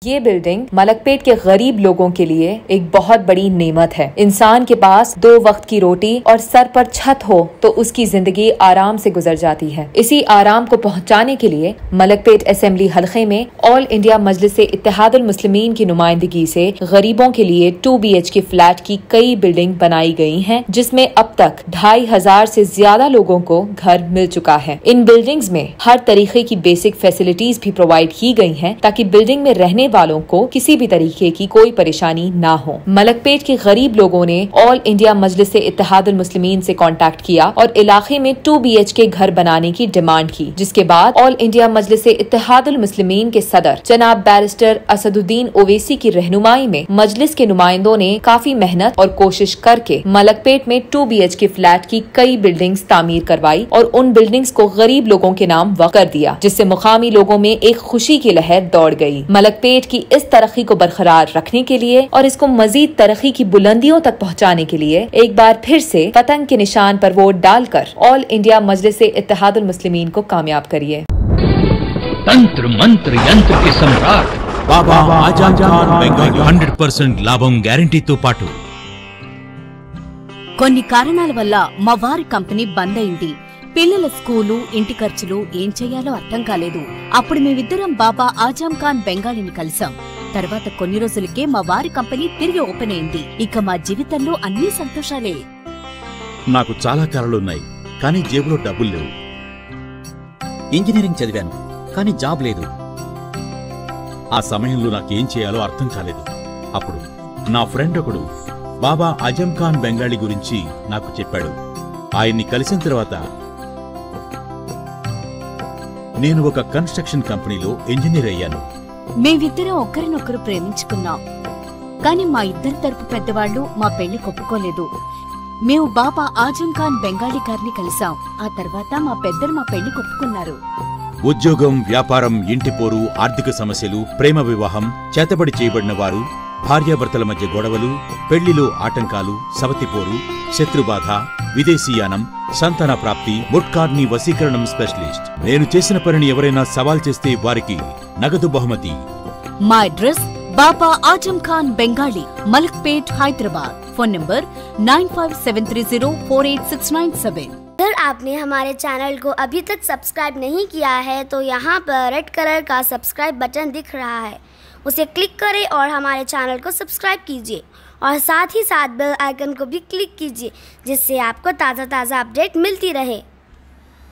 ये बिल्डिंग मलकपेट के गरीब लोगों के लिए एक बहुत बड़ी नेमत है। इंसान के पास 2 वक्त की रोटी और सर पर छत हो तो उसकी जिंदगी आराम से गुजर जाती है। इसी आराम को पहुंचाने के लिए मलकपेट असेंबली हलके में ऑल इंडिया मजलिस इत्तेहादुल मुस्लिमीन की नुमाइंदगी से गरीबों के लिए 2 BHK फ्लैट की कई बिल्डिंग बनाई गई हैं, जिसमें अब तक 2500 से ज्यादा लोगों को घर मिल चुका है। इन बिल्डिंग्स में हर तरीके की बेसिक फैसिलिटीज भी प्रोवाइड की गई हैं ताकि बिल्डिंग में रहने वालों को किसी भी तरीके की कोई परेशानी ना हो। मलकपेट के गरीब लोगों ने ऑल इंडिया मजलिस इत्तेहादुल मुस्लिमीन से कांटेक्ट किया और इलाके में 2 BHK घर बनाने की डिमांड की, जिसके बाद ऑल इंडिया मजलिस इत्तेहादुल मुस्लिमीन के सदर जनाब बैरिस्टर असदुद्दीन ओवैसी की रहनुमाई में मजलिस के नुमाइंदों ने काफी मेहनत और कोशिश करके मलकपेट में 2 BHK फ्लैट की कई बिल्डिंग्स तामीर करवाई और उन बिल्डिंग्स को गरीब लोगों के नाम वक्फ कर दिया, जिससे मुकामी लोगों में एक खुशी की लहर दौड़ गई। मलकपेट की इस तरक्की को बरकरार रखने के लिए और इसको मजीद तरक्की की बुलंदियों तक पहुंचाने के लिए एक बार फिर से पतंग के निशान पर वोट डालकर ऑल इंडिया मजलिस इत्तेहादुल मुस्लिमीन को कामयाब करिए। तंत्र मंत्र यंत्र के सम्राट बाबा आजम खान బెంగాలీ 100% లాభం గ్యారెంటీతో పాటు కొన్ని కారణాల వల్ల మా వారి కంపెనీ బంద్ అయింది. పిల్లల స్కూలు, ఇంటి ఖర్చులు ఏం చేయాలో అర్థం కాలేదు. అప్పుడు మేమిద్దరం బాబా ఆజం ఖాన్ బెంగాలీని కలిసాం. తర్వాత కొన్ని రోజులకే మా వారి కంపెనీ తిరిగి ఓపెన్ అయింది. ఇక మా జీవితంలో అన్ని సంతోషాలే. నాకు చాలా కలలున్నాయి, కానీ జేబులో డబ్బులు లేవు. ఇంజనీరింగ్ చదివాను, కానీ జాబ్ లేదు. ఆ సమయంలో నాకేం చేయాలో అర్థం కాలేదు. అప్పుడు నా ఫ్రెండ్ ఒకడు బాబా ఆజం ఖాన్ బెంగాలీ గురించి నాకు చెప్పాడు. ఆయన్ని కలిసిన తర్వాత నేను ఒక కన్స్ట్రక్షన్ కంపెనీలో ఇంజనీర్ అయ్యాను. మేమిద్దరం ఒకరినొకరు ప్రేమించుకున్నాం, కానీ మా ఇద్దరి తరపు పెద్దవాళ్లు మా పెళ్లి ఒప్పుకోలేదు. మేము బాబా ఆజం ఖాన్ బెంగాలీ గారిని కలిసాం. ఆ తర్వాత మా పెద్దలు మా పెళ్లి ఒప్పుకున్నారు. ఉద్యోగం, వ్యాపారం, ఇంటి పోరు, ఆర్థిక సమస్యలు, ప్రేమ వివాహం, చేతబడి చేయబడిన వారు, భార్యాభర్తల మధ్య గొడవలు, పెళ్లిలో ఆటంకాలు, సవతిపోరు, శత్రుబాధ, విదేశీయానం, సంతాన ప్రాప్తి, ముట్కార్ని వశీకరణం స్పెషలిస్ట్. నేను చేసిన పనిని ఎవరైనా సవాల్ చేస్తే వారికి నగదు బహుమతి. మా address Baba Azam Khan Bengali, Malakpet, Hyderabad. Phone number 9573048697। अगर आपने हमारे चैनल को अभी तक सब्सक्राइब नहीं किया है तो यहाँ पर रेड कलर का सब्सक्राइब बटन दिख रहा है, उसे क्लिक करें और हमारे चैनल को सब्सक्राइब कीजिए और साथ ही साथ बेल आइकन को भी क्लिक कीजिए, जिससे आपको ताज़ा अपडेट मिलती रहे।